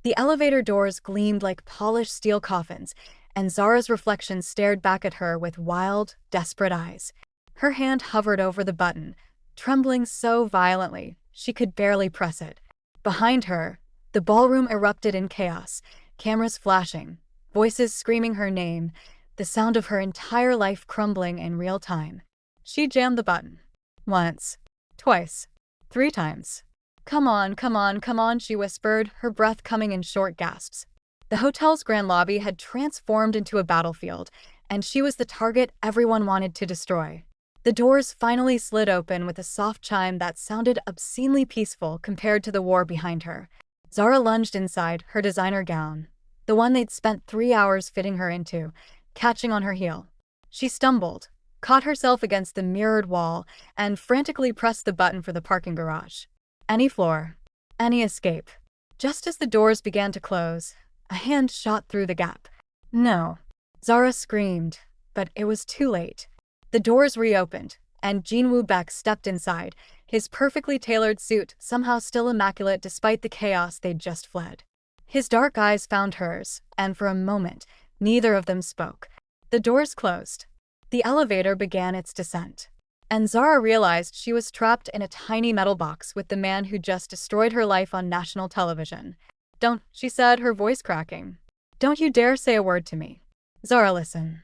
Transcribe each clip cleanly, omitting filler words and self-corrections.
The elevator doors gleamed like polished steel coffins, and Zara's reflection stared back at her with wild, desperate eyes. Her hand hovered over the button, trembling so violently she could barely press it. Behind her, the ballroom erupted in chaos, cameras flashing, voices screaming her name, the sound of her entire life crumbling in real time. She jammed the button. Once. Twice. 3 times. "Come on, come on, come on," she whispered, her breath coming in short gasps. The hotel's grand lobby had transformed into a battlefield, and she was the target everyone wanted to destroy. The doors finally slid open with a soft chime that sounded obscenely peaceful compared to the war behind her. Zara lunged inside, her designer gown, the one they'd spent 3 hours fitting her into, catching on her heel. She stumbled, caught herself against the mirrored wall, and frantically pressed the button for the parking garage. Any floor. Any escape. Just as the doors began to close, a hand shot through the gap. "No." Zara screamed, but it was too late. The doors reopened, and Jin-Woo stepped inside, his perfectly tailored suit somehow still immaculate despite the chaos they'd just fled. His dark eyes found hers, and for a moment, neither of them spoke. The doors closed. The elevator began its descent. And Zara realized she was trapped in a tiny metal box with the man who just destroyed her life on national television. "Don't," she said, her voice cracking. "Don't you dare say a word to me." "Zara, listen."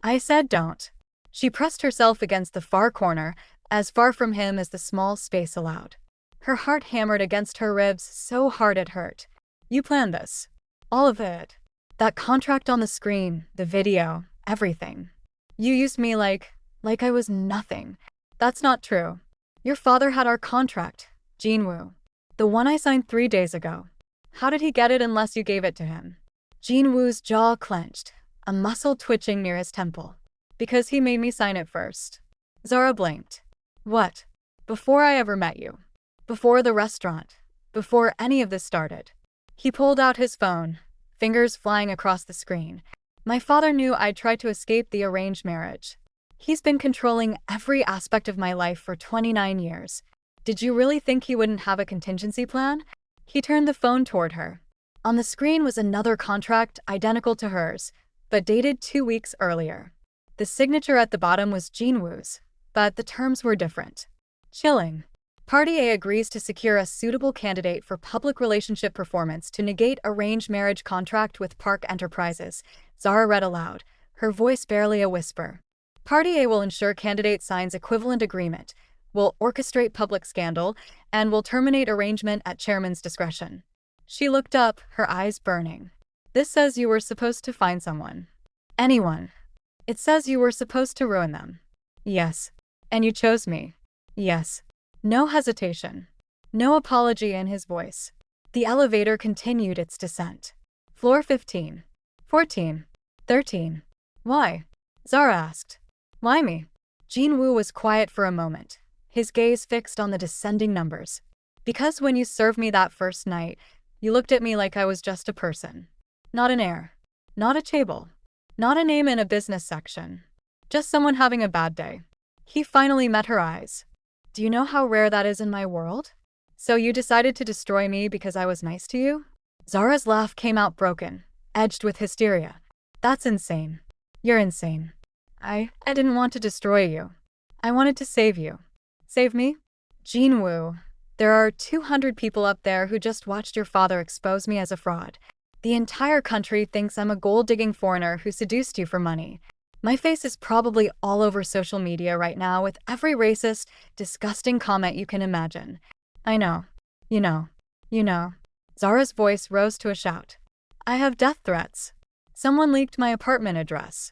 "I said don't." She pressed herself against the far corner, as far from him as the small space allowed. Her heart hammered against her ribs so hard it hurt. "You planned this. All of it. That contract on the screen, the video, everything. You used me like I was nothing. That's not true. Your father had our contract, Jin-Woo. The one I signed 3 days ago. How did he get it unless you gave it to him?" Jin-Woo's jaw clenched, a muscle twitching near his temple. "Because he made me sign it first." Zara blinked. "What? Before I ever met you? Before the restaurant? Before any of this started?" He pulled out his phone, fingers flying across the screen. "My father knew I'd try to escape the arranged marriage. He's been controlling every aspect of my life for 29 years. Did you really think he wouldn't have a contingency plan?" He turned the phone toward her. On the screen was another contract identical to hers, but dated 2 weeks earlier. The signature at the bottom was Jin-Woo's, but the terms were different. Chilling. Party A agrees to secure a suitable candidate for public relationship performance to negate arranged marriage contract with Park Enterprises, Zara read aloud, her voice barely a whisper. Party A will ensure candidate signs equivalent agreement, will orchestrate public scandal, and will terminate arrangement at chairman's discretion. She looked up, her eyes burning. "This says you were supposed to find someone. Anyone. It says you were supposed to ruin them." "Yes. And you chose me." "Yes." No hesitation. No apology in his voice. The elevator continued its descent. Floor 15. 14. 13. "Why?" Zara asked. "Why me?" Jin-Woo was quiet for a moment, his gaze fixed on the descending numbers. "Because when you served me that first night, you looked at me like I was just a person. Not an heir. Not a Chaebol. Not a name in a business section. Just someone having a bad day." He finally met her eyes. "Do you know how rare that is in my world? So you decided to destroy me because I was nice to you?" Zara's laugh came out broken, edged with hysteria. "That's insane. You're insane. I didn't want to destroy you. I wanted to save you." "Save me?" "Jin-Woo, there are 200 people up there who just watched your father expose me as a fraud. The entire country thinks I'm a gold-digging foreigner who seduced you for money. My face is probably all over social media right now with every racist, disgusting comment you can imagine. I know. You know. You know." Zara's voice rose to a shout. "I have death threats. Someone leaked my apartment address.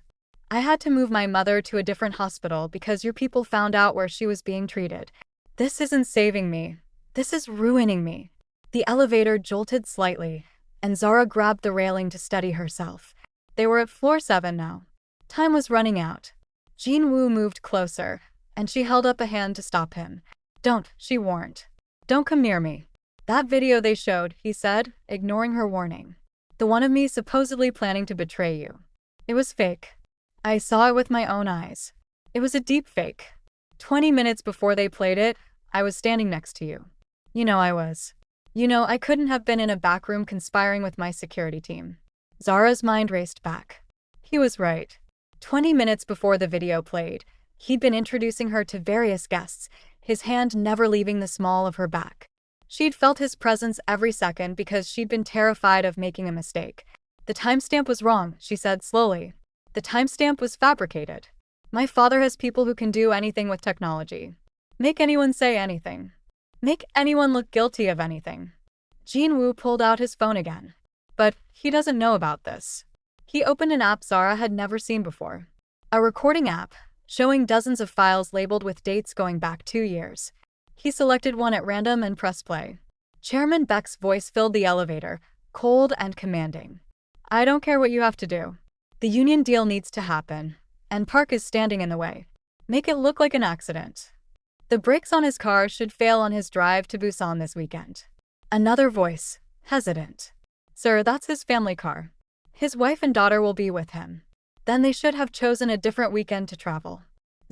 I had to move my mother to a different hospital because your people found out where she was being treated. This isn't saving me. This is ruining me." The elevator jolted slightly, and Zara grabbed the railing to steady herself. They were at floor 7 now. Time was running out. Jin-Woo moved closer, and she held up a hand to stop him. "Don't," she warned. "Don't come near me." "That video they showed," he said, ignoring her warning. "The one of me supposedly planning to betray you. It was fake. I saw it with my own eyes. It was a deep fake. 20 minutes before they played it, I was standing next to you. You know I was." You know, I couldn't have been in a back room conspiring with my security team. Zara's mind raced back. He was right. 20 minutes before the video played, he'd been introducing her to various guests, his hand never leaving the small of her back. She'd felt his presence every second because she'd been terrified of making a mistake. The timestamp was wrong, she said slowly. The timestamp was fabricated. My father has people who can do anything with technology. Make anyone say anything. Make anyone look guilty of anything. Jin-Woo pulled out his phone again. But he doesn't know about this. He opened an app Zara had never seen before. A recording app, showing dozens of files labeled with dates going back 2 years. He selected one at random and pressed play. Chairman Beck's voice filled the elevator, cold and commanding. I don't care what you have to do. The union deal needs to happen, and Park is standing in the way. Make it look like an accident. The brakes on his car should fail on his drive to Busan this weekend. Another voice, hesitant. Sir, that's his family car. His wife and daughter will be with him. Then they should have chosen a different weekend to travel.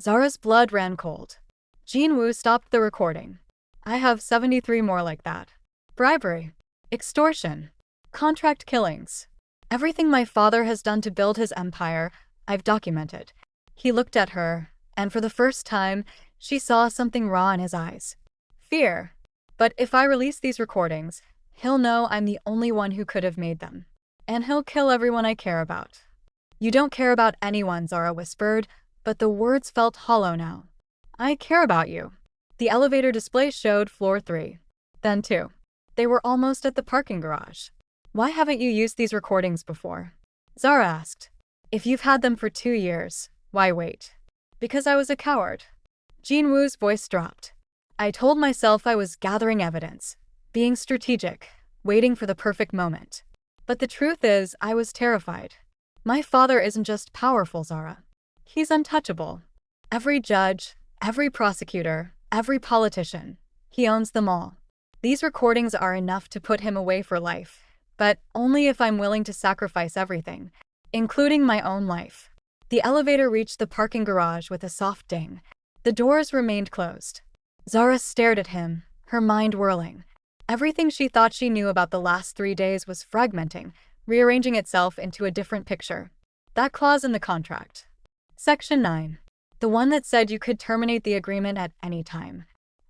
Zara's blood ran cold. Jin-Woo stopped the recording. I have 73 more like that. Bribery. Extortion. Contract killings. Everything my father has done to build his empire, I've documented. He looked at her, and for the first time, she saw something raw in his eyes. Fear. But if I release these recordings, he'll know I'm the only one who could have made them. And he'll kill everyone I care about. You don't care about anyone, Zara whispered, but the words felt hollow now. I care about you. The elevator display showed floor 3. Then 2. They were almost at the parking garage. Why haven't you used these recordings before? Zara asked. If you've had them for 2 years, why wait? Because I was a coward. Jin-Woo's voice dropped. I told myself I was gathering evidence, being strategic, waiting for the perfect moment. But the truth is, I was terrified. My father isn't just powerful, Zara. He's untouchable. Every judge, every prosecutor, every politician, he owns them all. These recordings are enough to put him away for life, but only if I'm willing to sacrifice everything, including my own life. The elevator reached the parking garage with a soft ding. The doors remained closed. Zara stared at him, her mind whirling. Everything she thought she knew about the last 3 days was fragmenting, rearranging itself into a different picture. That clause in the contract. Section 9. The one that said you could terminate the agreement at any time.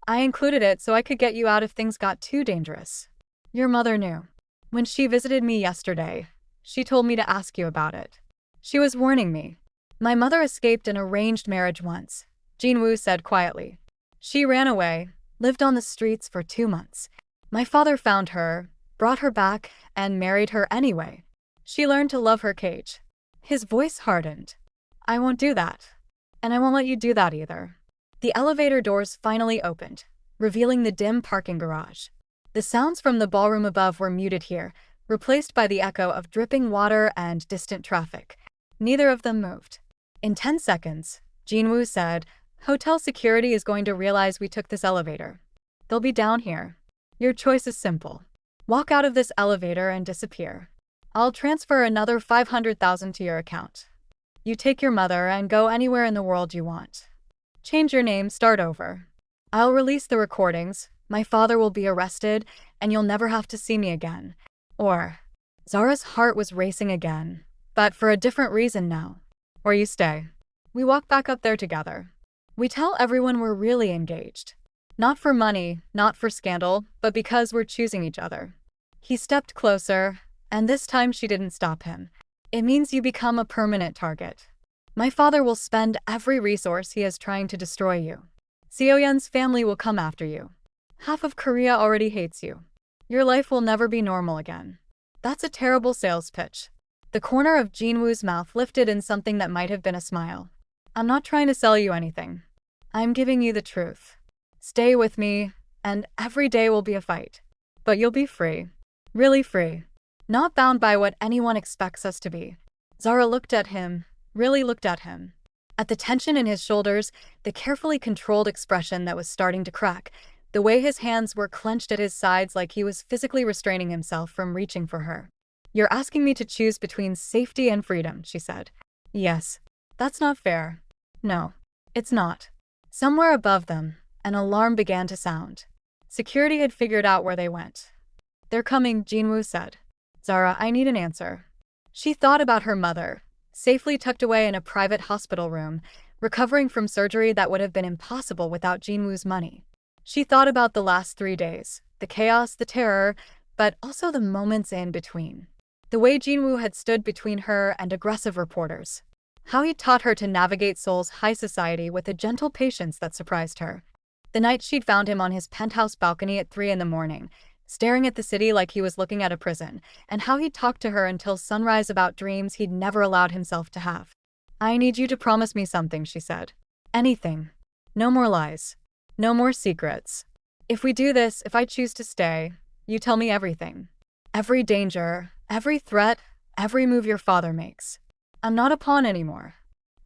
I included it so I could get you out if things got too dangerous. Your mother knew. When she visited me yesterday, she told me to ask you about it. She was warning me. My mother escaped an arranged marriage once, Jin-Woo said quietly. She ran away, lived on the streets for 2 months. My father found her, brought her back, and married her anyway. She learned to love her cage. His voice hardened. I won't do that. And I won't let you do that either. The elevator doors finally opened, revealing the dim parking garage. The sounds from the ballroom above were muted here, replaced by the echo of dripping water and distant traffic. Neither of them moved. In 10 seconds, Jin-Woo said, hotel security is going to realize we took this elevator. They'll be down here. Your choice is simple. Walk out of this elevator and disappear. I'll transfer another 500,000 to your account. You take your mother and go anywhere in the world you want. Change your name, start over. I'll release the recordings, my father will be arrested, and you'll never have to see me again. Or, Zara's heart was racing again, but for a different reason now. Or you stay. We walk back up there together. We tell everyone we're really engaged. Not for money, not for scandal, but because we're choosing each other. He stepped closer, and this time she didn't stop him. It means you become a permanent target. My father will spend every resource he has trying to destroy you. Seo-yeon's family will come after you. Half of Korea already hates you. Your life will never be normal again. That's a terrible sales pitch. The corner of Jin-Woo's mouth lifted in something that might have been a smile. I'm not trying to sell you anything. I'm giving you the truth. Stay with me, and every day will be a fight. But you'll be free. Really free. Not bound by what anyone expects us to be. Zara looked at him, really looked at him. At the tension in his shoulders, the carefully controlled expression that was starting to crack, the way his hands were clenched at his sides like he was physically restraining himself from reaching for her. You're asking me to choose between safety and freedom, she said. Yes. That's not fair. No, it's not. Somewhere above them, an alarm began to sound. Security had figured out where they went. They're coming, Jin-Woo said. Zara, I need an answer. She thought about her mother, safely tucked away in a private hospital room, recovering from surgery that would have been impossible without Jin-Woo's money. She thought about the last 3 days, the chaos, the terror, but also the moments in between. The way Jin-Woo had stood between her and aggressive reporters. How he taught her to navigate Seoul's high society with a gentle patience that surprised her. The night she'd found him on his penthouse balcony at 3 in the morning, staring at the city like he was looking at a prison, and how he'd talked to her until sunrise about dreams he'd never allowed himself to have. I need you to promise me something, she said. Anything. No more lies. No more secrets. If we do this, if I choose to stay, you tell me everything. Every danger, every threat, every move your father makes. I'm not a pawn anymore.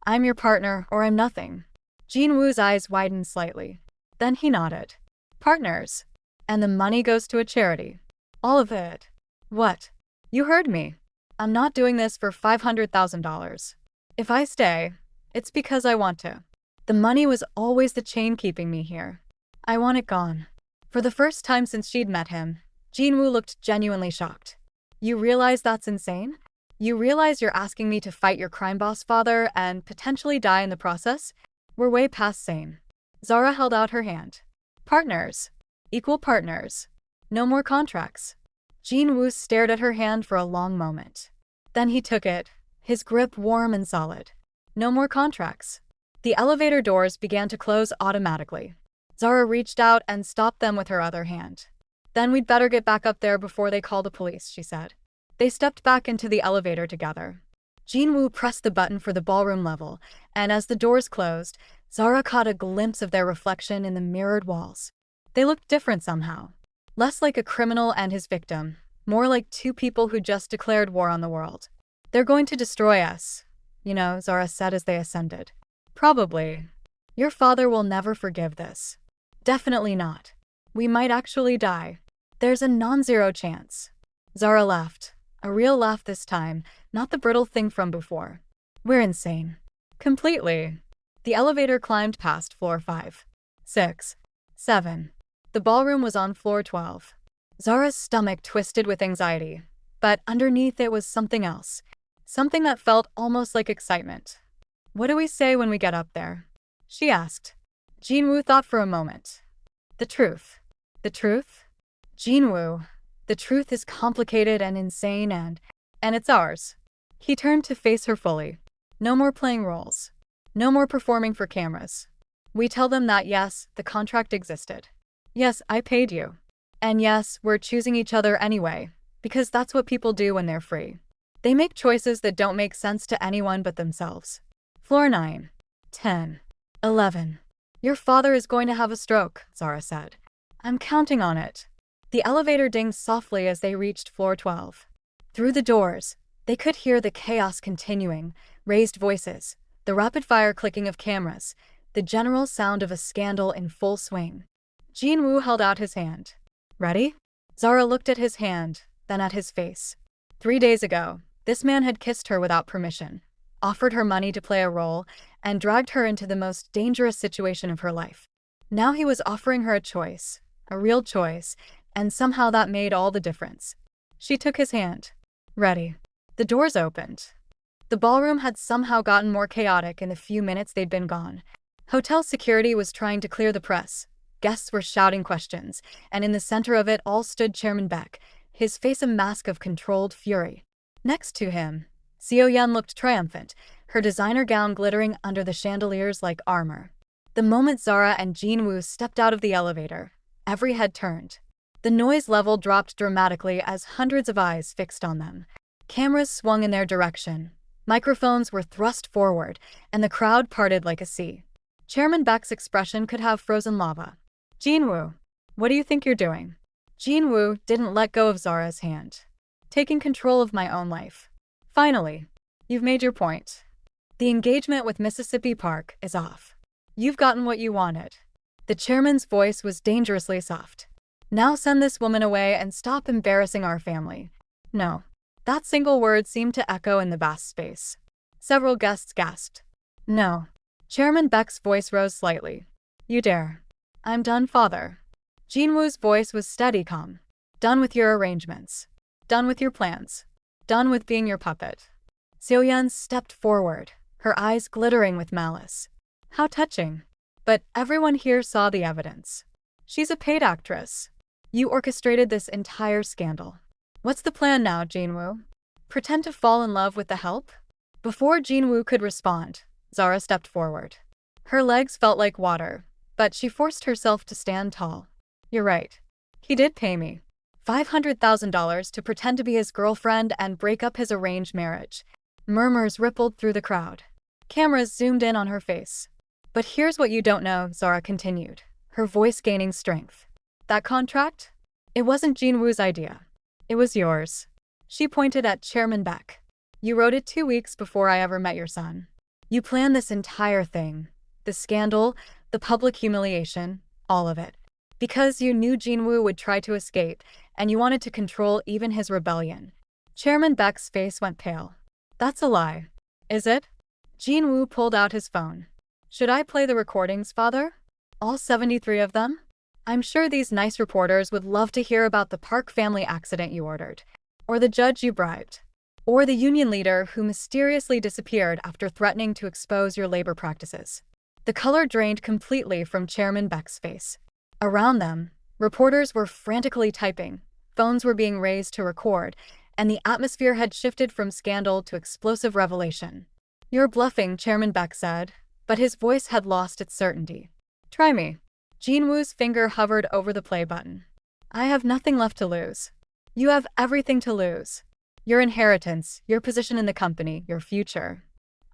I'm your partner, or I'm nothing. Jin-Woo's eyes widened slightly. Then he nodded. Partners. And the money goes to a charity. All of it. What? You heard me. I'm not doing this for $500,000. If I stay, it's because I want to. The money was always the chain keeping me here. I want it gone. For the first time since she'd met him, Jin-Woo looked genuinely shocked. You realize that's insane? You realize you're asking me to fight your crime boss father and potentially die in the process? We're way past sane. Zara held out her hand. Partners. Equal partners. No more contracts. Jin-Woo stared at her hand for a long moment. Then he took it, his grip warm and solid. No more contracts. The elevator doors began to close automatically. Zara reached out and stopped them with her other hand. Then we'd better get back up there before they call the police, she said. They stepped back into the elevator together. Jin-Woo pressed the button for the ballroom level, and as the doors closed, Zara caught a glimpse of their reflection in the mirrored walls. They looked different somehow. Less like a criminal and his victim, more like two people who just declared war on the world. They're going to destroy us, Zara said as they ascended. Probably. Your father will never forgive this. Definitely not. We might actually die. There's a non-zero chance. Zara laughed. A real laugh this time, not the brittle thing from before. We're insane. Completely. The elevator climbed past floor 5, 6, 7. The ballroom was on floor 12. Zara's stomach twisted with anxiety, but underneath it was something else. Something that felt almost like excitement. What do we say when we get up there? She asked. Jin-Woo thought for a moment. The truth. The truth? Jin-Woo, the truth is complicated and insane and it's ours. He turned to face her fully. No more playing roles. No more performing for cameras. We tell them that yes, the contract existed. Yes, I paid you. And yes, we're choosing each other anyway, because that's what people do when they're free. They make choices that don't make sense to anyone but themselves. Floor 9, 10, 11. Your father is going to have a stroke, Zara said. I'm counting on it. The elevator dinged softly as they reached floor 12. Through the doors, they could hear the chaos continuing, raised voices, the rapid-fire clicking of cameras, the general sound of a scandal in full swing. Jin-Woo held out his hand. Ready? Zara looked at his hand, then at his face. 3 days ago, this man had kissed her without permission, offered her money to play a role, and dragged her into the most dangerous situation of her life. Now he was offering her a choice, a real choice, and somehow that made all the difference. She took his hand. Ready. The doors opened. The ballroom had somehow gotten more chaotic in the few minutes they'd been gone. Hotel security was trying to clear the press. Guests were shouting questions, and in the center of it all stood Chairman Beck, his face a mask of controlled fury. Next to him, Seo-yeon looked triumphant, her designer gown glittering under the chandeliers like armor. The moment Zara and Jin-Woo stepped out of the elevator, every head turned. The noise level dropped dramatically as hundreds of eyes fixed on them. Cameras swung in their direction. Microphones were thrust forward, and the crowd parted like a sea. Chairman Beck's expression could have frozen lava. Jin-Woo, what do you think you're doing? Jin-Woo didn't let go of Zara's hand. Taking control of my own life. Finally, you've made your point. The engagement with Mississippi Park is off. You've gotten what you wanted. The chairman's voice was dangerously soft. Now send this woman away and stop embarrassing our family. No. That single word seemed to echo in the vast space. Several guests gasped. No. Chairman Beck's voice rose slightly. You dare. I'm done, father. Jin-Woo's voice was steady calm. Done with your arrangements. Done with your plans. Done with being your puppet. Seo-yeon stepped forward, her eyes glittering with malice. How touching. But everyone here saw the evidence. She's a paid actress. You orchestrated this entire scandal. What's the plan now, Jin-Woo? Pretend to fall in love with the help? Before Jin-Woo could respond, Zara stepped forward. Her legs felt like water, but she forced herself to stand tall. You're right. He did pay me $500,000 to pretend to be his girlfriend and break up his arranged marriage. Murmurs rippled through the crowd. Cameras zoomed in on her face. But here's what you don't know, Zara continued, her voice gaining strength. That contract? It wasn't Jin-Woo's idea. It was yours. She pointed at Chairman Beck. You wrote it 2 weeks before I ever met your son. You planned this entire thing. The scandal, the public humiliation, all of it. Because you knew Jin-Woo would try to escape, and you wanted to control even his rebellion. Chairman Beck's face went pale. That's a lie. Is it? Jin-Woo pulled out his phone. Should I play the recordings, father? All 73 of them? I'm sure these nice reporters would love to hear about the Park family accident you ordered, or the judge you bribed, or the union leader who mysteriously disappeared after threatening to expose your labor practices. The color drained completely from Chairman Beck's face. Around them, reporters were frantically typing, phones were being raised to record, and the atmosphere had shifted from scandal to explosive revelation. You're bluffing, Chairman Beck said, but his voice had lost its certainty. Try me. Jin-Woo's finger hovered over the play button. I have nothing left to lose. You have everything to lose. Your inheritance, your position in the company, your future.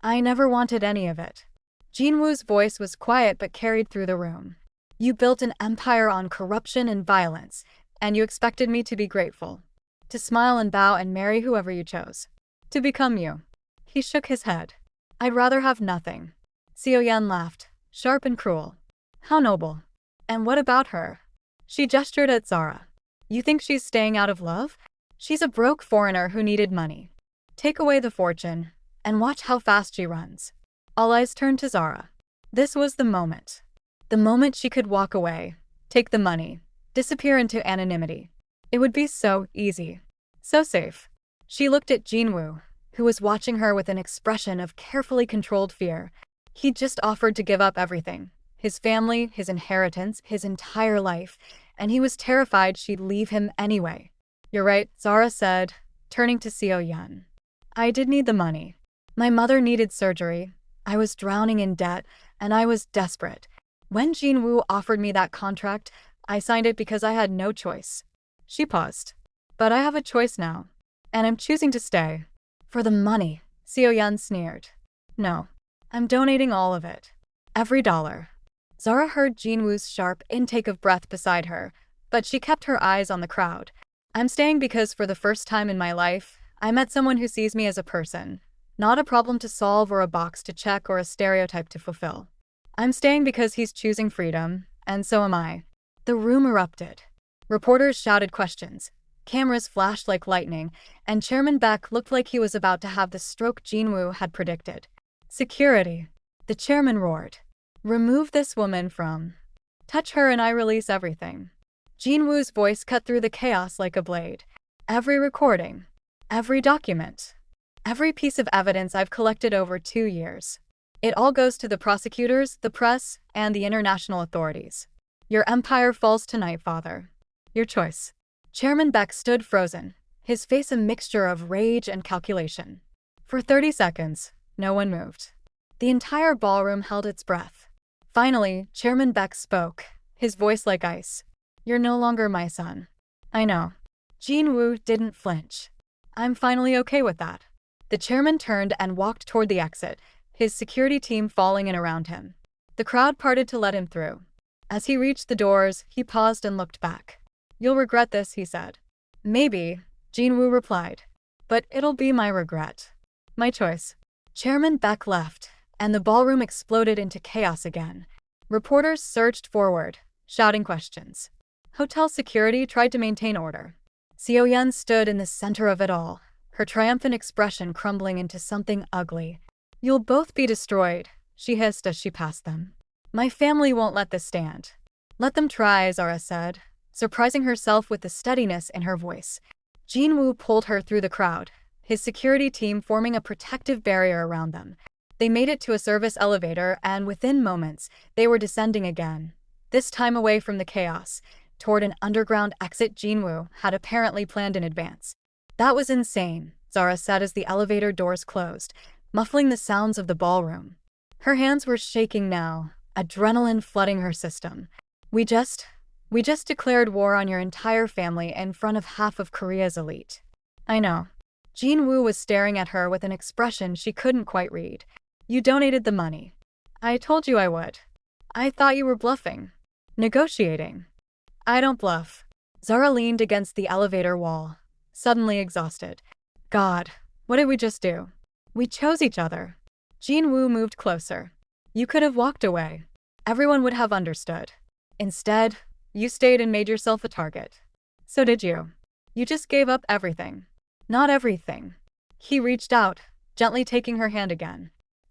I never wanted any of it. Jin-Woo's voice was quiet but carried through the room. You built an empire on corruption and violence, and you expected me to be grateful. To smile and bow and marry whoever you chose. To become you. He shook his head. I'd rather have nothing. Seo-yeon laughed, sharp and cruel. How noble. And what about her? She gestured at Zara. You think she's staying out of love? She's a broke foreigner who needed money. Take away the fortune, and watch how fast she runs. All eyes turned to Zara. This was the moment. The moment she could walk away, take the money, disappear into anonymity. It would be so easy. So safe. She looked at Jin-Woo, who was watching her with an expression of carefully controlled fear. He'd just offered to give up everything. His family, his inheritance, his entire life, and he was terrified she'd leave him anyway. You're right, Zara said, turning to Seo-yeon. I did need the money. My mother needed surgery. I was drowning in debt, and I was desperate. When Jin-Woo offered me that contract, I signed it because I had no choice. She paused. But I have a choice now, and I'm choosing to stay. For the money, Seo-yeon sneered. No, I'm donating all of it. Every dollar. Zara heard Jin-Woo's sharp intake of breath beside her, but she kept her eyes on the crowd. I'm staying because for the first time in my life, I met someone who sees me as a person, not a problem to solve or a box to check or a stereotype to fulfill. I'm staying because he's choosing freedom, and so am I. The room erupted. Reporters shouted questions. Cameras flashed like lightning, and Chairman Beck looked like he was about to have the stroke Jin-Woo had predicted. Security. The chairman roared. Remove this woman from. Touch her and I release everything. Jin-Woo's voice cut through the chaos like a blade. Every recording. Every document. Every piece of evidence I've collected over 2 years. It all goes to the prosecutors, the press, and the international authorities. Your empire falls tonight, father. Your choice. Chairman Beck stood frozen, his face a mixture of rage and calculation. For 30 seconds, no one moved. The entire ballroom held its breath. Finally, Chairman Beck spoke, his voice like ice. You're no longer my son. I know. Jin-Woo didn't flinch. I'm finally okay with that. The chairman turned and walked toward the exit, his security team falling in around him. The crowd parted to let him through. As he reached the doors, he paused and looked back. You'll regret this, he said. Maybe, Jin-Woo replied. But it'll be my regret. My choice. Chairman Beck left, and the ballroom exploded into chaos again. Reporters surged forward, shouting questions. Hotel security tried to maintain order. Seo-yeon stood in the center of it all, her triumphant expression crumbling into something ugly. You'll both be destroyed, she hissed as she passed them. My family won't let this stand. Let them try, Zara said, surprising herself with the steadiness in her voice. Jin-Woo pulled her through the crowd, his security team forming a protective barrier around them. They made it to a service elevator, and within moments, they were descending again. This time away from the chaos, toward an underground exit Jin-Woo had apparently planned in advance. That was insane, Zara said as the elevator doors closed, muffling the sounds of the ballroom. Her hands were shaking now, adrenaline flooding her system. We just declared war on your entire family in front of half of Korea's elite. I know. Jin-Woo was staring at her with an expression she couldn't quite read. You donated the money. I told you I would. I thought you were bluffing. Negotiating. I don't bluff. Zara leaned against the elevator wall, suddenly exhausted. God, what did we just do? We chose each other. Jin-Woo moved closer. You could have walked away. Everyone would have understood. Instead, you stayed and made yourself a target. So did you. You just gave up everything. Not everything. He reached out, gently taking her hand again.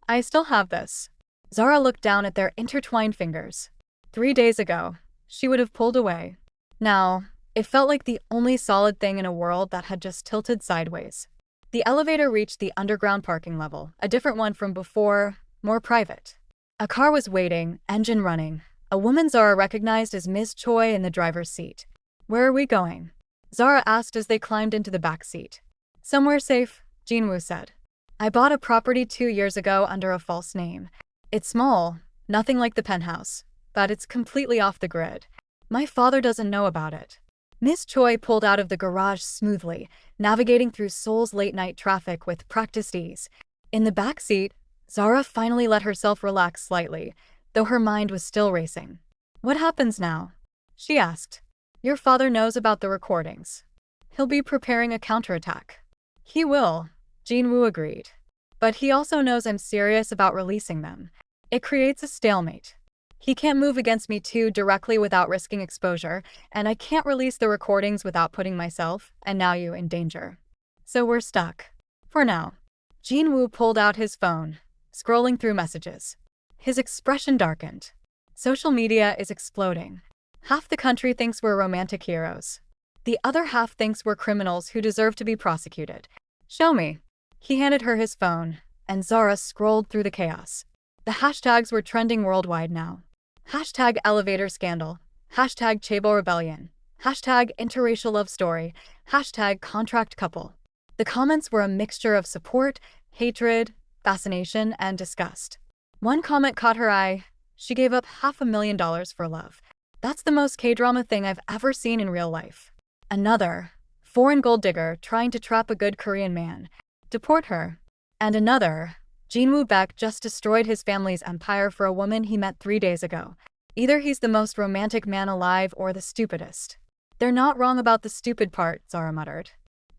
I still have this. Zara looked down at their intertwined fingers. 3 days ago, she would have pulled away. Now, it felt like the only solid thing in a world that had just tilted sideways. The elevator reached the underground parking level, a different one from before, more private. A car was waiting, engine running. A woman Zara recognized as Ms. Choi in the driver's seat. Where are we going? Zara asked as they climbed into the back seat. Somewhere safe, Jin-Woo said. I bought a property 2 years ago under a false name. It's small, nothing like the penthouse, but it's completely off the grid. My father doesn't know about it. Ms. Choi pulled out of the garage smoothly, navigating through Seoul's late-night traffic with practiced ease. In the back seat, Zara finally let herself relax slightly, though her mind was still racing. What happens now? She asked. Your father knows about the recordings. He'll be preparing a counterattack. He will, Jin-Woo agreed. But he also knows I'm serious about releasing them. It creates a stalemate. He can't move against me too directly without risking exposure, and I can't release the recordings without putting myself, and now you, in danger. So we're stuck. For now. Jin-Woo pulled out his phone, scrolling through messages. His expression darkened. Social media is exploding. Half the country thinks we're romantic heroes. The other half thinks we're criminals who deserve to be prosecuted. Show me. He handed her his phone, and Zara scrolled through the chaos. The hashtags were trending worldwide now. Hashtag elevator scandal. Hashtag Chaebol rebellion. Hashtag interracial love story. Hashtag contract couple. The comments were a mixture of support, hatred, fascination, and disgust. One comment caught her eye. She gave up $500,000 for love. That's the most K-drama thing I've ever seen in real life. Another, foreign gold digger trying to trap a good Korean man. Deport her. And another, Jin-Woo Baek just destroyed his family's empire for a woman he met 3 days ago. Either he's the most romantic man alive or the stupidest. They're not wrong about the stupid part, Zara muttered.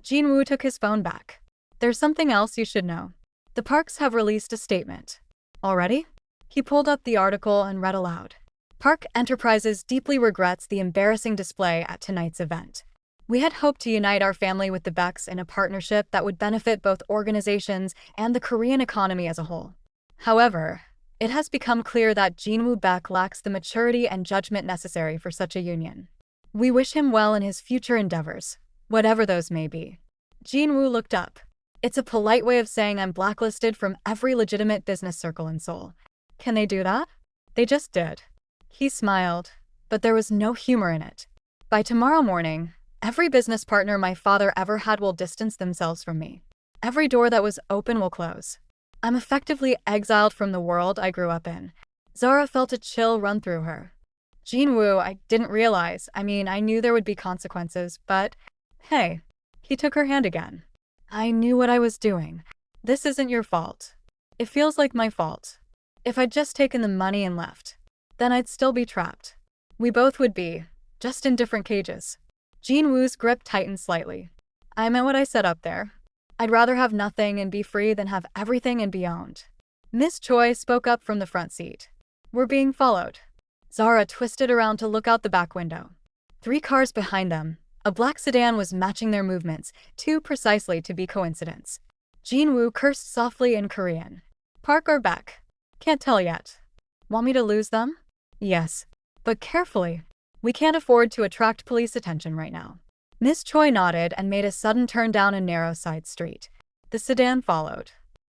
Jin-Woo took his phone back. There's something else you should know. The parks have released a statement. Already? He pulled up the article and read aloud. Park Enterprises deeply regrets the embarrassing display at tonight's event. We had hoped to unite our family with the Baeks in a partnership that would benefit both organizations and the Korean economy as a whole. However, it has become clear that Jin-Woo Baek lacks the maturity and judgment necessary for such a union. We wish him well in his future endeavors, whatever those may be. Jin-Woo looked up. It's a polite way of saying I'm blacklisted from every legitimate business circle in Seoul. Can they do that? They just did. He smiled, but there was no humor in it. By tomorrow morning, every business partner my father ever had will distance themselves from me. Every door that was open will close. I'm effectively exiled from the world I grew up in. Zara felt a chill run through her. Jin-Woo, I didn't realize. I knew there would be consequences, but hey. He took her hand again. I knew what I was doing. This isn't your fault. It feels like my fault. If I'd just taken the money and left, then I'd still be trapped. We both would be, just in different cages. Jin-Woo's grip tightened slightly. I meant what I said up there. I'd rather have nothing and be free than have everything and be owned. Miss Choi spoke up from the front seat. We're being followed. Zara twisted around to look out the back window. 3 cars behind them. A black sedan was matching their movements, too precisely to be coincidence. Jin-Woo cursed softly in Korean. Park or back? Can't tell yet. Want me to lose them? Yes. But carefully. We can't afford to attract police attention right now. Miss Choi nodded and made a sudden turn down a narrow side street. The sedan followed.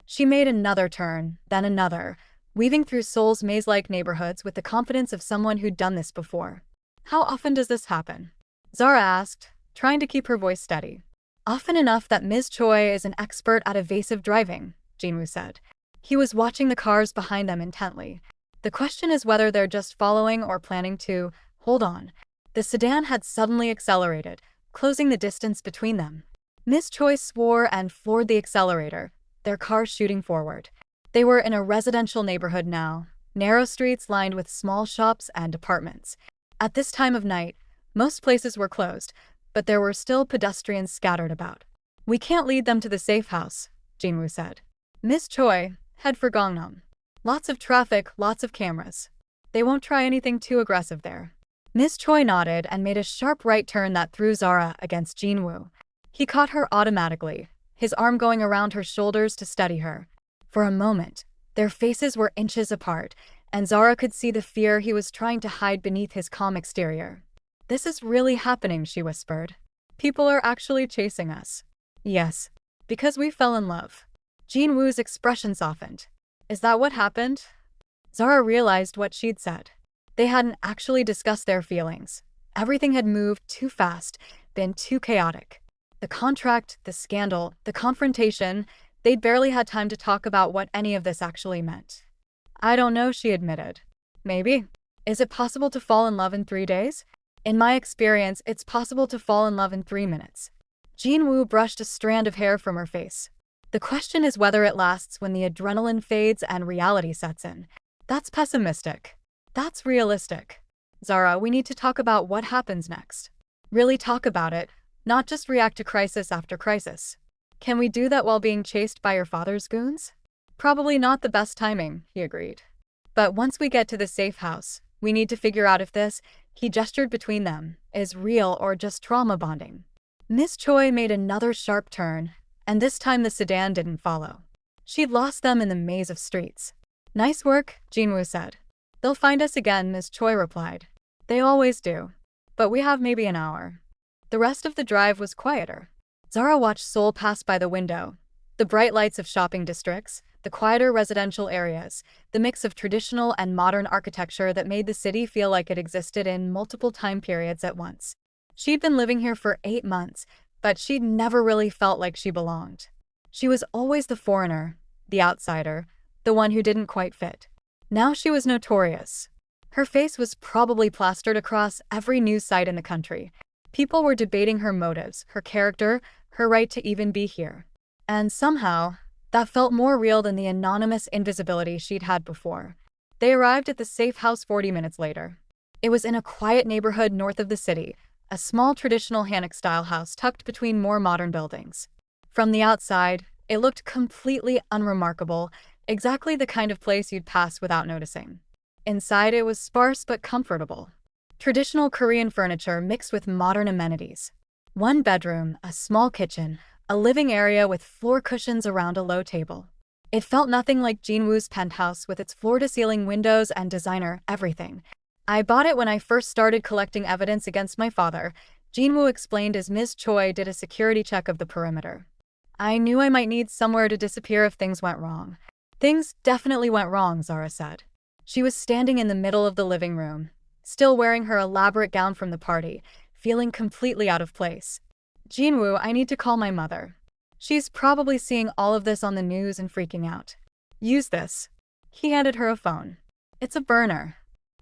She made another turn, then another, weaving through Seoul's maze-like neighborhoods with the confidence of someone who'd done this before. How often does this happen? Zara asked, trying to keep her voice steady. Often enough that Ms. Choi is an expert at evasive driving, Jin-Woo said. He was watching the cars behind them intently. The question is whether they're just following or planning to hold on. The sedan had suddenly accelerated, closing the distance between them. Ms. Choi swore and floored the accelerator, their car shooting forward. They were in a residential neighborhood now, narrow streets lined with small shops and apartments. At this time of night, most places were closed, but there were still pedestrians scattered about. We can't lead them to the safe house, Jin-Woo said. Miss Choi, head for Gangnam. Lots of traffic, lots of cameras. They won't try anything too aggressive there. Miss Choi nodded and made a sharp right turn that threw Zara against Jin-Woo. He caught her automatically, his arm going around her shoulders to steady her. For a moment, their faces were inches apart, and Zara could see the fear he was trying to hide beneath his calm exterior. This is really happening, she whispered. People are actually chasing us. Yes, because we fell in love. Jin-Woo's expression softened. Is that what happened? Zara realized what she'd said. They hadn't actually discussed their feelings. Everything had moved too fast, been too chaotic. The contract, the scandal, the confrontation, they'd barely had time to talk about what any of this actually meant. I don't know, she admitted. Maybe. Is it possible to fall in love in 3 days? In my experience, it's possible to fall in love in 3 minutes. Jin-Woo brushed a strand of hair from her face. The question is whether it lasts when the adrenaline fades and reality sets in. That's pessimistic. That's realistic. Zara, we need to talk about what happens next. Really talk about it, not just react to crisis after crisis. Can we do that while being chased by your father's goons? Probably not the best timing, he agreed. But once we get to the safe house, we need to figure out if this, he gestured between them, is real or just trauma bonding. Miss Choi made another sharp turn, and this time the sedan didn't follow. She'd lost them in the maze of streets. Nice work, Jin-Woo said. They'll find us again, Miss Choi replied. They always do. But we have maybe an hour. The rest of the drive was quieter. Zara watched Seoul pass by the window. The bright lights of shopping districts, the quieter residential areas, the mix of traditional and modern architecture that made the city feel like it existed in multiple time periods at once. She'd been living here for 8 months, but she'd never really felt like she belonged. She was always the foreigner, the outsider, the one who didn't quite fit. Now she was notorious. Her face was probably plastered across every news site in the country. People were debating her motives, her character, her right to even be here. And somehow, that felt more real than the anonymous invisibility she'd had before. They arrived at the safe house 40 minutes later. It was in a quiet neighborhood north of the city, a small traditional Hanok-style house tucked between more modern buildings. From the outside, it looked completely unremarkable, exactly the kind of place you'd pass without noticing. Inside, it was sparse but comfortable. Traditional Korean furniture mixed with modern amenities. 1 bedroom, a small kitchen, a living area with floor cushions around a low table. It felt nothing like Jin-Woo's penthouse with its floor-to-ceiling windows and designer everything. I bought it when I first started collecting evidence against my father, Jin-Woo explained as Ms. Choi did a security check of the perimeter. I knew I might need somewhere to disappear if things went wrong. Things definitely went wrong, Zara said. She was standing in the middle of the living room, still wearing her elaborate gown from the party, feeling completely out of place. Jin-Woo, I need to call my mother. She's probably seeing all of this on the news and freaking out. Use this. He handed her a phone. It's a burner.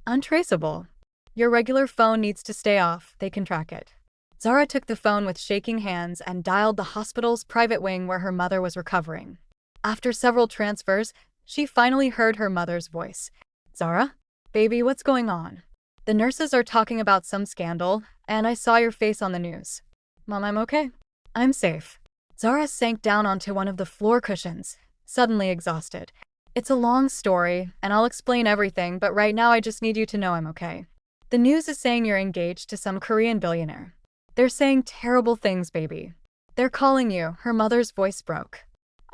Untraceable. Your regular phone needs to stay off, they can track it. Zara took the phone with shaking hands and dialed the hospital's private wing where her mother was recovering. After several transfers, she finally heard her mother's voice. Zara? Baby, what's going on? The nurses are talking about some scandal, and I saw your face on the news. Mom, I'm okay. I'm safe. Zara sank down onto one of the floor cushions, suddenly exhausted. It's a long story, and I'll explain everything, but right now I just need you to know I'm okay. The news is saying you're engaged to some Korean billionaire. They're saying terrible things, baby. They're calling you, her mother's voice broke.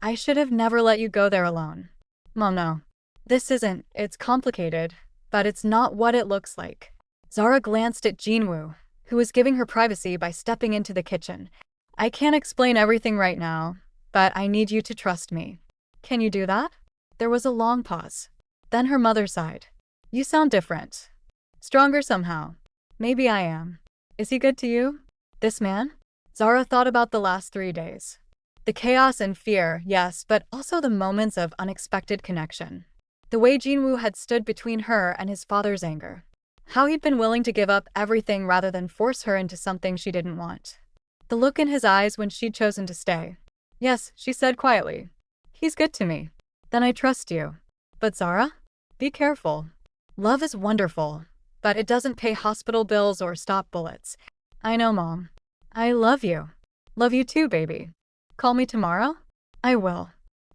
I should have never let you go there alone. Mom, no. It's complicated, but it's not what it looks like. Zara glanced at Jin-Woo, who was giving her privacy by stepping into the kitchen. I can't explain everything right now, but I need you to trust me. Can you do that? There was a long pause. Then her mother sighed. You sound different. Stronger somehow. Maybe I am. Is he good to you? This man? Zara thought about the last 3 days. The chaos and fear, yes, but also the moments of unexpected connection. The way Jin-Woo had stood between her and his father's anger. How he'd been willing to give up everything rather than force her into something she didn't want. The look in his eyes when she'd chosen to stay. Yes, she said quietly. He's good to me. Then I trust you. But Zara? Be careful. Love is wonderful, but it doesn't pay hospital bills or stop bullets. I know, Mom. I love you. Love you too, baby. Call me tomorrow? I will.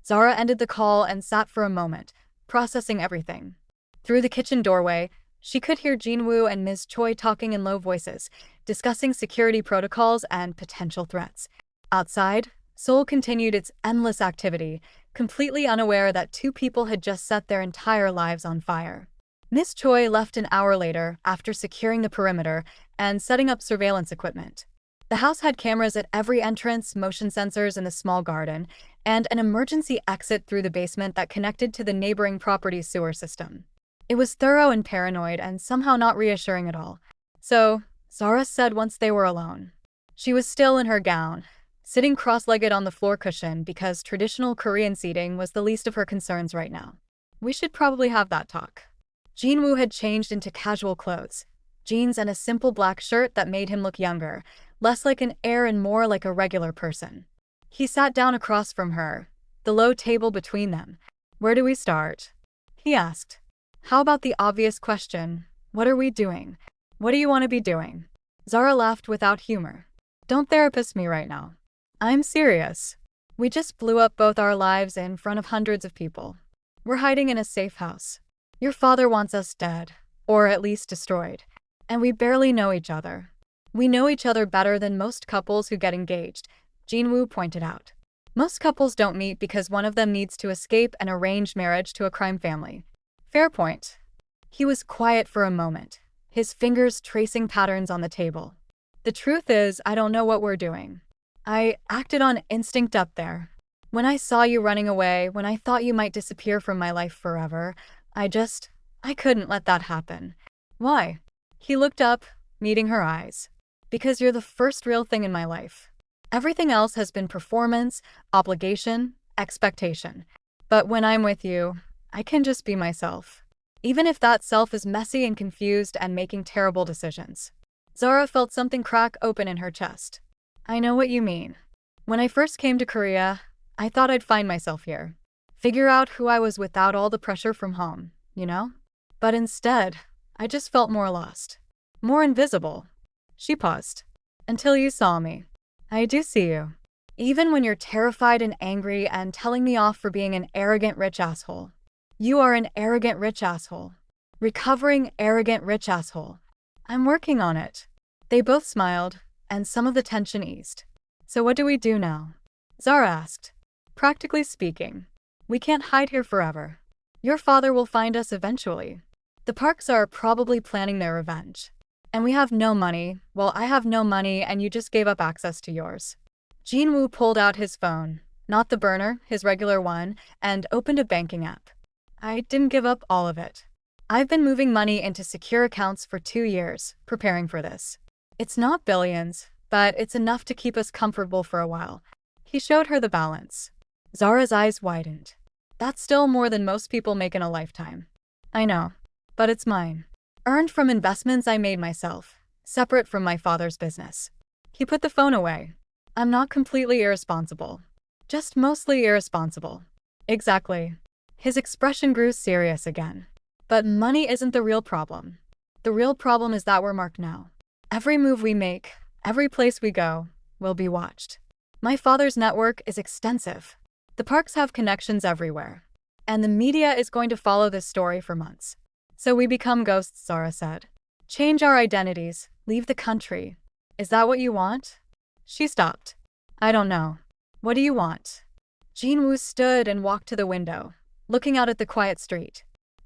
Zara ended the call and sat for a moment, processing everything. Through the kitchen doorway, she could hear Jin-Woo and Ms. Choi talking in low voices, discussing security protocols and potential threats. Outside, Seoul continued its endless activity, completely unaware that 2 people had just set their entire lives on fire. Ms. Choi left an hour later after securing the perimeter and setting up surveillance equipment. The house had cameras at every entrance, motion sensors in the small garden, and an emergency exit through the basement that connected to the neighboring property's sewer system. It was thorough and paranoid and somehow not reassuring at all. So, Zara said once they were alone. She was still in her gown, sitting cross-legged on the floor cushion because traditional Korean seating was the least of her concerns right now. We should probably have that talk. Jin-Woo had changed into casual clothes, jeans and a simple black shirt that made him look younger, less like an heir and more like a regular person. He sat down across from her, the low table between them. Where do we start? He asked. How about the obvious question, what are we doing? What do you want to be doing? Zara laughed without humor. Don't therapist me right now. I'm serious. We just blew up both our lives in front of hundreds of people. We're hiding in a safe house. Your father wants us dead, or at least destroyed. And we barely know each other. We know each other better than most couples who get engaged, Jin-Woo pointed out. Most couples don't meet because one of them needs to escape an arranged marriage to a crime family. Fair point. He was quiet for a moment, his fingers tracing patterns on the table. The truth is, I don't know what we're doing. I acted on instinct up there. When I saw you running away, when I thought you might disappear from my life forever, I couldn't let that happen. Why? He looked up, meeting her eyes. Because you're the first real thing in my life. Everything else has been performance, obligation, expectation. But when I'm with you, I can just be myself. Even if that self is messy and confused and making terrible decisions. Zara felt something crack open in her chest. I know what you mean. When I first came to Korea, I thought I'd find myself here. Figure out who I was without all the pressure from home, you know? But instead, I just felt more lost. More invisible. She paused. Until you saw me. I do see you. Even when you're terrified and angry and telling me off for being an arrogant rich asshole. You are an arrogant rich asshole. Recovering arrogant rich asshole. I'm working on it. They both smiled, and some of the tension eased. So what do we do now? Zara asked. Practically speaking, we can't hide here forever. Your father will find us eventually. The Parks are probably planning their revenge. And we have no money. Well, I have no money and you just gave up access to yours. Jin-Woo pulled out his phone, not the burner, his regular one, and opened a banking app. I didn't give up all of it. I've been moving money into secure accounts for 2 years, preparing for this. It's not billions, but it's enough to keep us comfortable for a while. He showed her the balance. Zara's eyes widened. That's still more than most people make in a lifetime. I know, but it's mine. Earned from investments I made myself, separate from my father's business. He put the phone away. I'm not completely irresponsible. Just mostly irresponsible. Exactly. His expression grew serious again. But money isn't the real problem. The real problem is that we're marked now. Every move we make, every place we go, will be watched. My father's network is extensive. The Parks have connections everywhere. And the media is going to follow this story for months. So we become ghosts, Zara said. Change our identities, leave the country. Is that what you want? She stopped. I don't know. What do you want? Jin-Woo stood and walked to the window, looking out at the quiet street.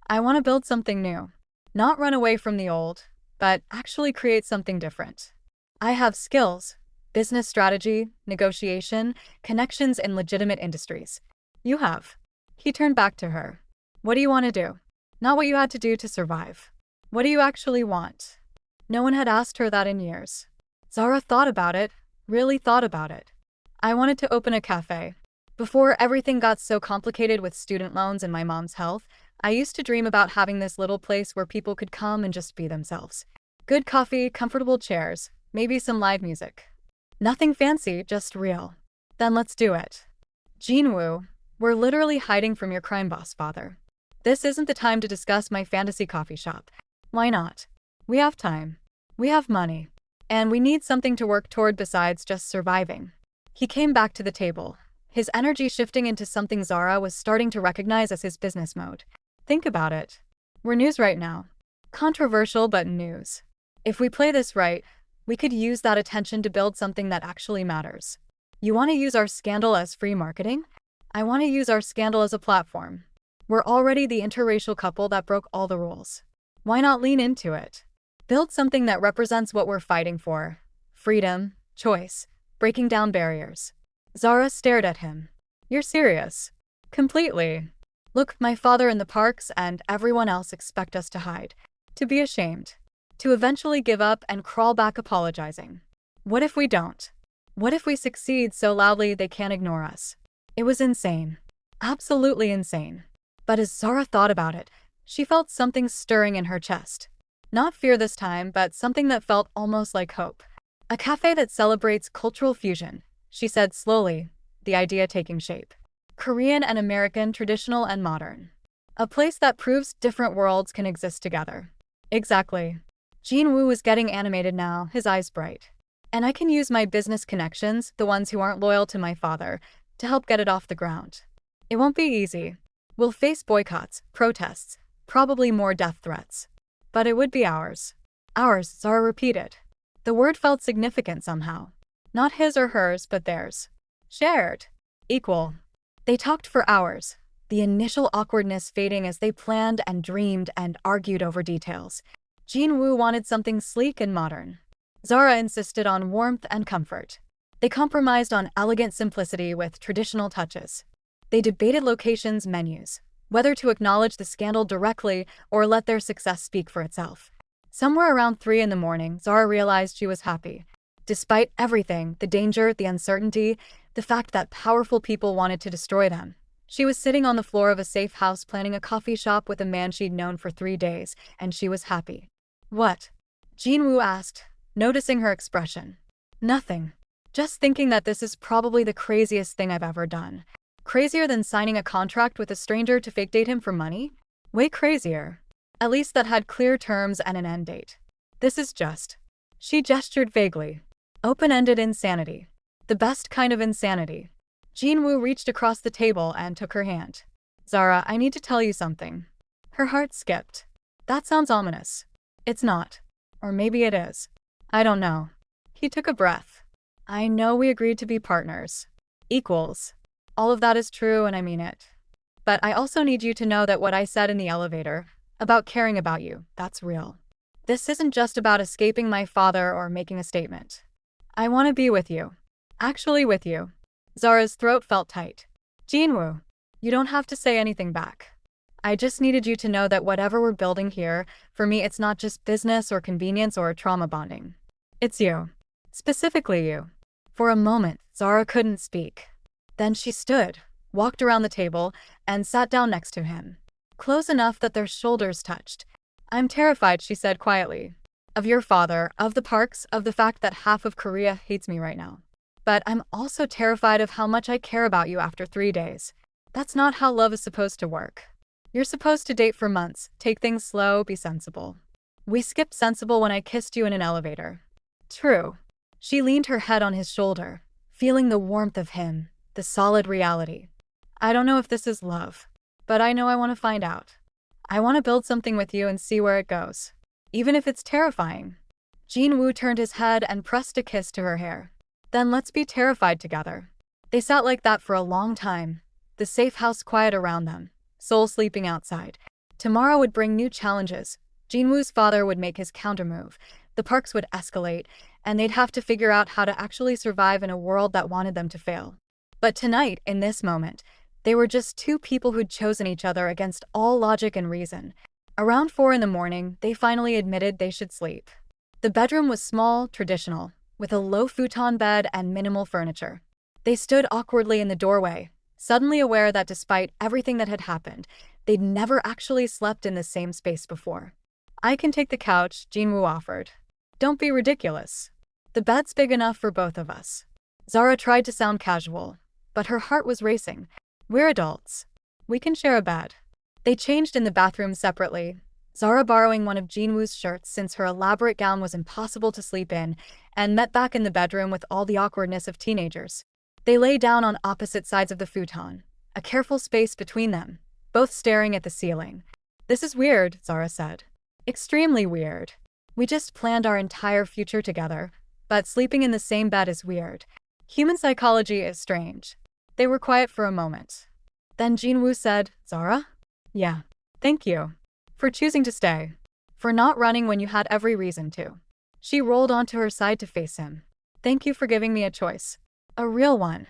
I want to build something new. Not run away from the old, but actually create something different. I have skills, business strategy, negotiation, connections in legitimate industries. You have. He turned back to her. What do you want to do? Not what you had to do to survive. What do you actually want? No one had asked her that in years. Zara thought about it, really thought about it. I wanted to open a cafe. Before everything got so complicated with student loans and my mom's health, I used to dream about having this little place where people could come and just be themselves. Good coffee, comfortable chairs, maybe some live music. Nothing fancy, just real. Then let's do it. Jin-Woo, we're literally hiding from your crime boss, father. This isn't the time to discuss my fantasy coffee shop. Why not? We have time. We have money. And we need something to work toward besides just surviving. He came back to the table, his energy shifting into something Zara was starting to recognize as his business mode. Think about it. We're news right now. Controversial, but news. If we play this right, we could use that attention to build something that actually matters. You want to use our scandal as free marketing? I want to use our scandal as a platform. We're already the interracial couple that broke all the rules. Why not lean into it? Build something that represents what we're fighting for. Freedom, choice, breaking down barriers. Zara stared at him. You're serious? Completely. Look, my father in the parks and everyone else expect us to hide. To be ashamed. To eventually give up and crawl back apologizing. What if we don't? What if we succeed so loudly they can't ignore us? It was insane. Absolutely insane. But as Zara thought about it, she felt something stirring in her chest. Not fear this time, but something that felt almost like hope. A cafe that celebrates cultural fusion, she said slowly, the idea taking shape. Korean and American, traditional and modern. A place that proves different worlds can exist together. Exactly. Jin-Woo was getting animated now, his eyes bright. And I can use my business connections, the ones who aren't loyal to my father, to help get it off the ground. It won't be easy. We'll face boycotts, protests, probably more death threats. But it would be ours. Ours, Zara repeated. The word felt significant somehow. Not his or hers, but theirs. Shared. Equal. They talked for hours, the initial awkwardness fading as they planned and dreamed and argued over details. Jin-Woo wanted something sleek and modern. Zara insisted on warmth and comfort. They compromised on elegant simplicity with traditional touches. They debated locations, menus, whether to acknowledge the scandal directly or let their success speak for itself. Somewhere around 3 in the morning, Zara realized she was happy. Despite everything, the danger, the uncertainty, the fact that powerful people wanted to destroy them. She was sitting on the floor of a safe house planning a coffee shop with a man she'd known for 3 days, and she was happy. What? Jin-Woo asked, noticing her expression. Nothing. Just thinking that this is probably the craziest thing I've ever done. Crazier than signing a contract with a stranger to fake date him for money? Way crazier. At least that had clear terms and an end date. This is just. She gestured vaguely. Open-ended insanity. The best kind of insanity. Jin-Woo reached across the table and took her hand. Zara, I need to tell you something. Her heart skipped. That sounds ominous. It's not. Or maybe it is. I don't know. He took a breath. I know we agreed to be partners. Equals. All of that is true and I mean it. But I also need you to know that what I said in the elevator, about caring about you, that's real. This isn't just about escaping my father or making a statement. I want to be with you. Actually with you. Zara's throat felt tight. Jin-Woo, you don't have to say anything back. I just needed you to know that whatever we're building here, for me it's not just business or convenience or trauma bonding. It's you. Specifically you. For a moment, Zara couldn't speak. Then she stood, walked around the table, and sat down next to him. Close enough that their shoulders touched. I'm terrified, she said quietly. Of your father, of the parks, of the fact that half of Korea hates me right now. But I'm also terrified of how much I care about you after 3 days. That's not how love is supposed to work. You're supposed to date for months, take things slow, be sensible. We skipped sensible when I kissed you in an elevator. True. She leaned her head on his shoulder, feeling the warmth of him, the solid reality. I don't know if this is love, but I know I want to find out. I want to build something with you and see where it goes. Even if it's terrifying. Jin-Woo turned his head and pressed a kiss to her hair. Then let's be terrified together. They sat like that for a long time, the safe house quiet around them, Seoul sleeping outside. Tomorrow would bring new challenges, Jin-Woo's father would make his countermove, the Parks would escalate, and they'd have to figure out how to actually survive in a world that wanted them to fail. But tonight, in this moment, they were just two people who'd chosen each other against all logic and reason. Around 4 in the morning, they finally admitted they should sleep. The bedroom was small, traditional, with a low futon bed and minimal furniture. They stood awkwardly in the doorway, suddenly aware that despite everything that had happened, they'd never actually slept in the same space before. "I can take the couch," Jin-Woo offered. "Don't be ridiculous. The bed's big enough for both of us." Zara tried to sound casual, but her heart was racing. "We're adults. We can share a bed." They changed in the bathroom separately, Zara borrowing one of Jin-Woo's shirts since her elaborate gown was impossible to sleep in, and met back in the bedroom with all the awkwardness of teenagers. They lay down on opposite sides of the futon, a careful space between them, both staring at the ceiling. "This is weird," Zara said. "Extremely weird. We just planned our entire future together, but sleeping in the same bed is weird. Human psychology is strange." They were quiet for a moment. Then Jin-Woo said, "Zara? Yeah. Thank you. For choosing to stay. For not running when you had every reason to." She rolled onto her side to face him. "Thank you for giving me a choice. A real one."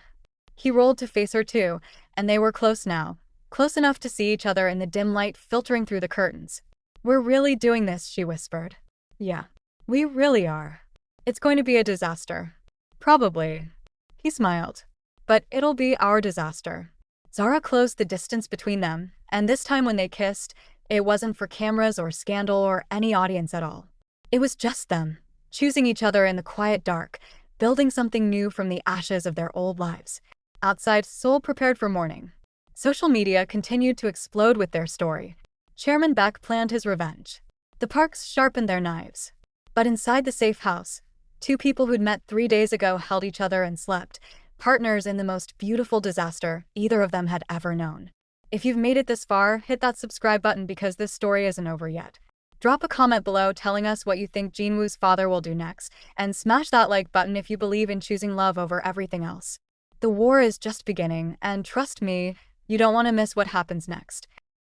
He rolled to face her too, and they were close now. Close enough to see each other in the dim light filtering through the curtains. "We're really doing this," she whispered. "Yeah. We really are. It's going to be a disaster." "Probably." He smiled. "But it'll be our disaster." Zara closed the distance between them, and this time when they kissed, it wasn't for cameras or scandal or any audience at all. It was just them, choosing each other in the quiet dark, building something new from the ashes of their old lives. Outside, Seoul prepared for morning. Social media continued to explode with their story. Chairman Beck planned his revenge. The Parks sharpened their knives. But inside the safe house, two people who'd met 3 days ago held each other and slept, partners in the most beautiful disaster either of them had ever known. If you've made it this far, hit that subscribe button because this story isn't over yet. Drop a comment below telling us what you think Jin-Woo's father will do next, and smash that like button if you believe in choosing love over everything else. The war is just beginning, and trust me, you don't want to miss what happens next.